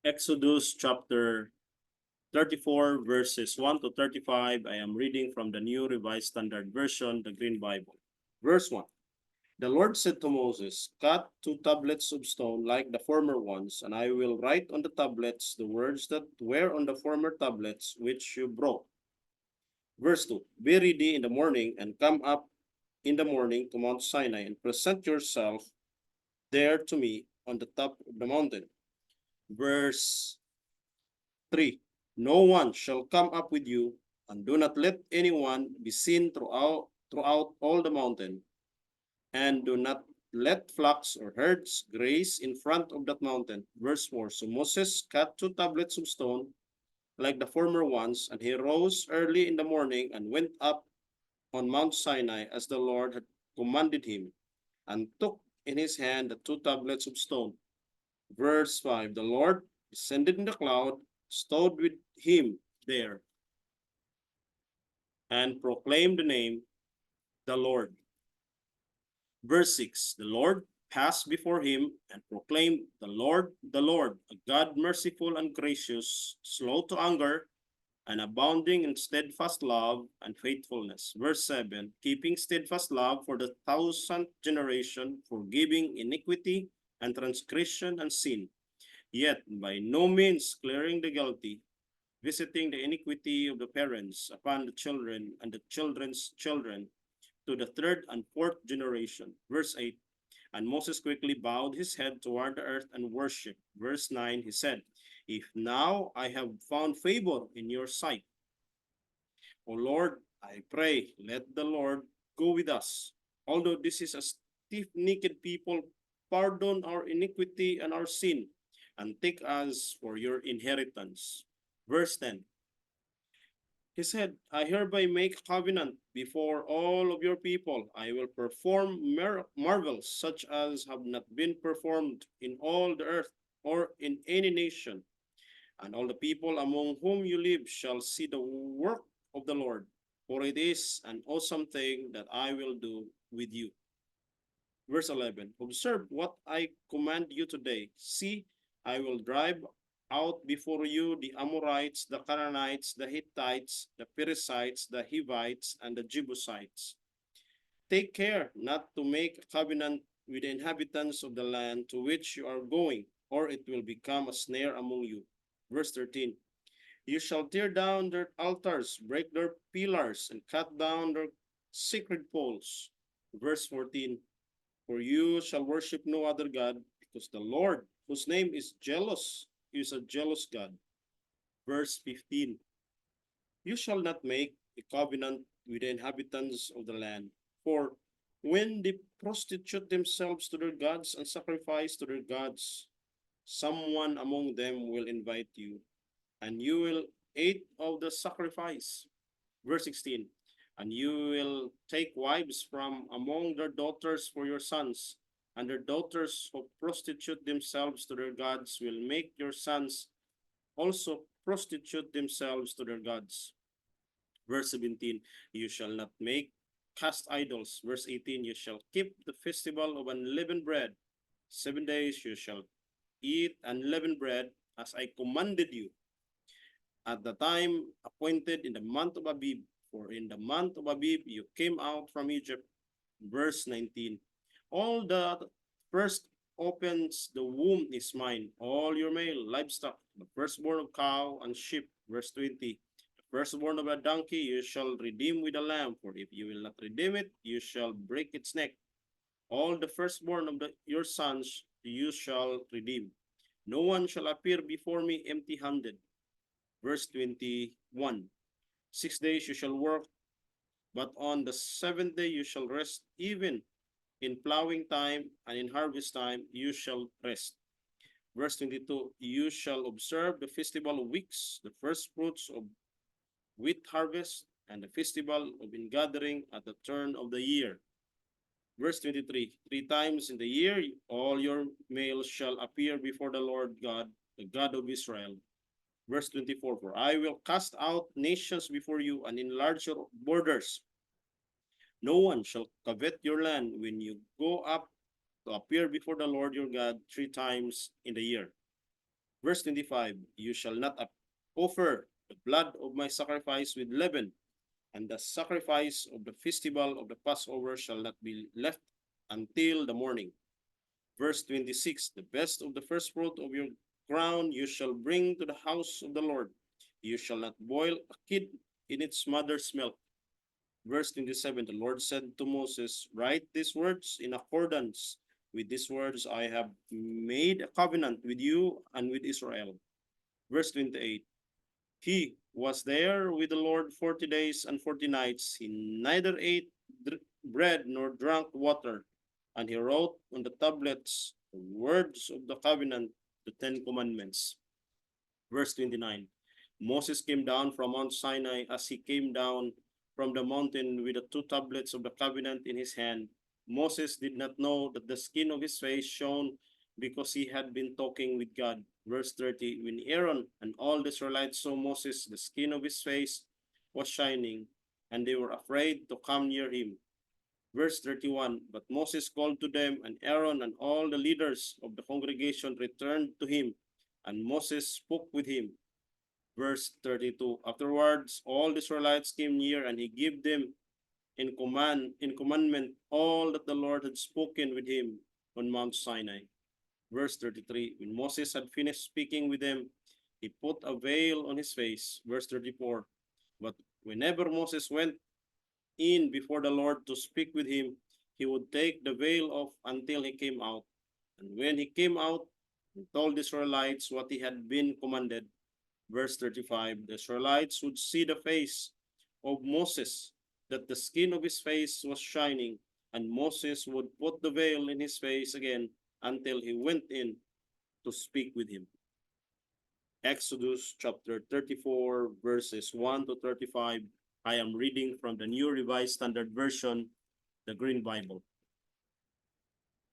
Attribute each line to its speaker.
Speaker 1: Exodus chapter 34, verses 1 to 35. I am reading from the New Revised Standard Version, the Green Bible. Verse 1. The Lord said to Moses, cut 2 tablets of stone like the former ones, and I will write on the tablets the words that were on the former tablets which you broke. Verse 2. Be ready in the morning and come up in the morning to Mount Sinai and present yourself there to me on the top of the mountain. Verse 3. No one shall come up with you, and do not let anyone be seen throughout all the mountain, and do not let flocks or herds graze in front of that mountain. Verse 4. So Moses cut 2 tablets of stone like the former ones, and he rose early in the morning and went up on Mount Sinai as the Lord had commanded him, and took in his hand the 2 tablets of stone. Verse 5. The Lord descended in the cloud, stowed with him there, and proclaimed the name, the Lord. Verse 6. The Lord passed before him and proclaimed, the Lord, a God merciful and gracious, slow to anger, and abounding in steadfast love and faithfulness. Verse 7. Keeping steadfast love for the 1,000th generation, forgiving iniquity and transgression and sin, yet by no means clearing the guilty, visiting the iniquity of the parents upon the children and the children's children to the third and fourth generation. Verse 8. And Moses quickly bowed his head toward the earth and worshipped. Verse 9, he said, if now I have found favor in your sight, O Lord, I pray, let the Lord go with us. Although this is a stiff-necked people, pardon our iniquity and our sin, and take us for your inheritance. Verse 10. He said, I hereby make a covenant before all of your people. I will perform marvels such as have not been performed in all the earth or in any nation. And all the people among whom you live shall see the work of the Lord, for it is an awesome thing that I will do with you. Verse 11. Observe what I command you today. See, I will drive out before you the Amorites, the Canaanites, the Hittites, the Perizzites, the Hivites, and the Jebusites. Take care not to make a covenant with the inhabitants of the land to which you are going, or it will become a snare among you. Verse 13. You shall tear down their altars, break their pillars, and cut down their sacred poles. Verse 14. For you shall worship no other God, because the Lord, whose name is jealous, is a jealous God. Verse 15. You shall not make a covenant with the inhabitants of the land, for when they prostitute themselves to their gods and sacrifice to their gods, someone among them will invite you, and you will eat of the sacrifice. Verse 16. And you will take wives from among their daughters for your sons, and their daughters who prostitute themselves to their gods will make your sons also prostitute themselves to their gods. Verse 17. You shall not make cast idols. Verse 18. You shall keep the festival of unleavened bread. 7 days you shall eat unleavened bread, as I commanded you, at the time appointed in the month of Abib. For in the month of Abib you came out from Egypt. Verse 19. All that first opens the womb is mine, all your male livestock, the firstborn of cow and sheep. Verse 20. The firstborn of a donkey you shall redeem with a lamb, for if you will not redeem it, you shall break its neck. All the firstborn of your sons you shall redeem. No one shall appear before me empty-handed. Verse 21. 6 days you shall work, but on the seventh day you shall rest, even in plowing time and in harvest time you shall rest. Verse 22. You shall observe the festival of weeks, the first fruits of wheat harvest, and the festival of ingathering at the turn of the year. Verse 23. 3 times in the year all your males shall appear before the Lord God, the God of Israel. Verse 24. For I will cast out nations before you and enlarge your borders. No one shall covet your land when you go up to appear before the Lord your God 3 times in the year. Verse 25, you shall not offer the blood of my sacrifice with leaven, and the sacrifice of the festival of the Passover shall not be left until the morning. Verse 26, the best of the first fruit of your ground you shall bring to the house of the Lord. You shall not boil a kid in its mother's milk. Verse 27, the Lord said to Moses, write these words in accordance with these words I have made a covenant with you and with Israel. Verse 28, he was there with the Lord 40 days and 40 nights. He neither ate bread nor drank water. And he wrote on the tablets the words of the covenant, the 10 Commandments. Verse 29, Moses came down from Mount Sinai as he came down from the mountain with the 2 tablets of the covenant in his hand. Moses did not know that the skin of his face shone because he had been talking with God. Verse 30, when Aaron and all the Israelites saw Moses, the skin of his face was shining, and they were afraid to come near him. Verse 31, but Moses called to them, and Aaron and all the leaders of the congregation returned to him, and Moses spoke with him. Verse 32, afterwards all the Israelites came near, and he gave them in commandment all that the Lord had spoken with him on Mount Sinai. Verse 33, when Moses had finished speaking with them, he put a veil on his face. Verse 34, but whenever Moses went in before the Lord to speak with him, he would take the veil off until he came out. And when he came out, he told the Israelites what he had been commanded. Verse 35, the Israelites would see the face of Moses, that the skin of his face was shining, and Moses would put the veil in his face again until he went in to speak with him. Exodus chapter 34, verses 1 to 35. I am reading from the New Revised Standard Version, the Green Bible.